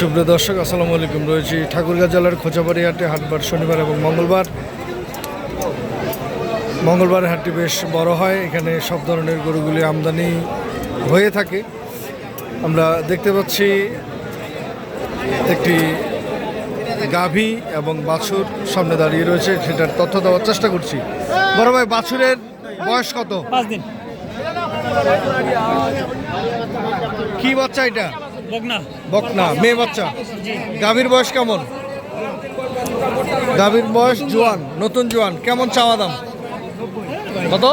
সুপ্রিয় দর্শক, আসসালামু আলাইকুম। রয়েছি ঠাকুরগাঁও জেলার খোঁচাবাড়ি হাটে। হাটবার শনিবার এবং মঙ্গলবার হাটটি বেশ বড় হয়। এখানে সব ধরনের গরুগুলি আমদানি হয়ে থাকে। আমরা দেখতে পাচ্ছি একটি গাভী এবং বাছুর সামনে দাঁড়িয়ে রয়েছে, সেটার তথ্য দেওয়ার চেষ্টা করছি। বড় ভাই, বাছুরের বয়স কত? 5 দিন। কি বাচ্চা এটা? বকনা মেয়ে বাচ্চা। গাভীর বয়স কেমন? গাভীর বয়স জোয়ান, নতুন জোয়ান। কেমন চাওয়া দাম? কত?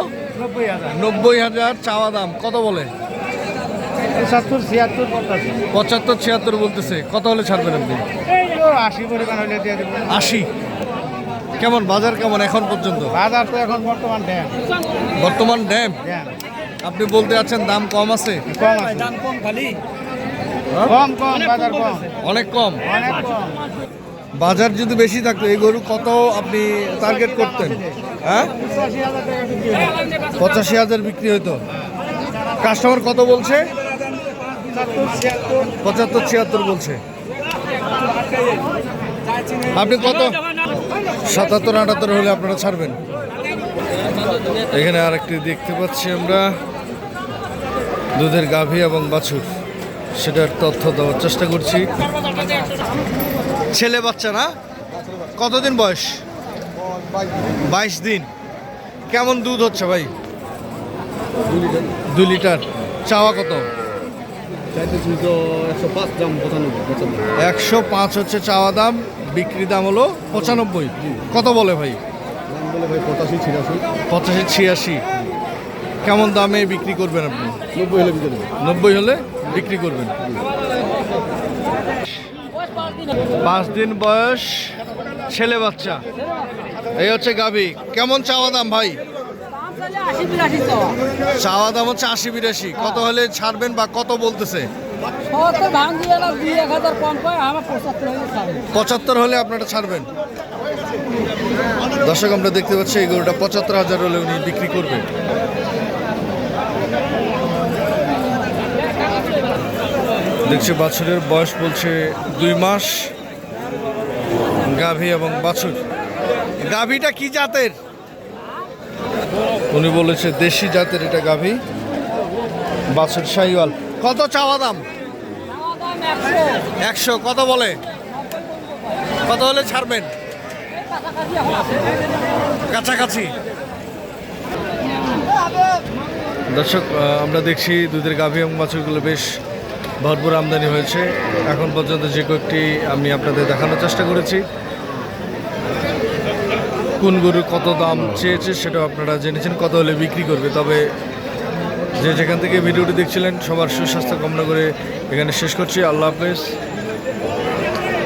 90,000 চাওয়া দাম। কত বলে? 75-76 বলতেছে। কত হলে ছাড়বেন আপনি? 80। কেমন বাজার কেমন এখন পর্যন্ত? বাজার তো এখন বর্তমান ড্যাম। আপনি বলতে আছেন দাম কম আছে? দাম কম, খালি কম বাজার কম, অনেক কম। অনেক কম। বাজার যদি বেশি থাকতো এই গরু কত আপনি টার্গেট করতেন? হ্যাঁ, 85,000 বিক্রি হতো। কাস্টমার কত বলছে? 75-76 বলছে। আপনি কত? 77-78 হলে আপনারা ছাড়বেন। এখানে আরেকটি দেখতে পাচ্ছি আমরা, দুধের গাভী এবং বাছুর, সেটার তথ্য দেওয়ার চেষ্টা করছি। ছেলে বাচ্চা না? কতদিন বয়স? 22 দিন। কেমন দুধ হচ্ছে ভাই? 2 লিটার। চাওয়া কত? 105 হচ্ছে চাওয়া দাম, বিক্রি দাম হলো 95। কত বলে ভাই? 85-86। কেমন দামে বিক্রি করবেন আপনি? 90 হলে বিক্রি করবেন। 5 দিন বয়স, ছেলে বাচ্চা। এই হচ্ছে গাভী। কেমন চাওয়া দাম ভাই? চাওয়া দাম হচ্ছে 80-82। কত হলে ছাড়বেন বা কত বলতেছে? 75 হলে আপনারা ছাড়বেন। দর্শক, আমরা দেখতে পাচ্ছি এই গরুটা 75,000 হলে উনি বিক্রি করবেন। দেখছি বাছুরের বয়স বলছে 2 মাস। গাভী এবং বাছুর। গাভীটা কি জাতের? উনি বলেছে দেশি জাতের এটা গাভী। বাছুর শাহিওয়াল। কত চাওয়া দাম? 100। কত বলে? কত হলে ছাড়বেন? কাছাকাছি। দর্শক, আমরা দেখছি দুধের গাভী এবং বাছুরগুলো বেশ ভরপুর আমদানি হয়েছে। এখন পর্যন্ত যে কয়েকটি আমি আপনাদের দেখানোর চেষ্টা করেছি। কোন গরু কত দাম চেয়েছে সেটাও আপনারা জেনেছেন, কত হলে বিক্রি করবে। তবে যে যেখান থেকে ভিডিওটি দেখছিলেন সবার সুস্বাস্থ্য কামনা করে এখানে শেষ করছি। আল্লাহ হাফেজ।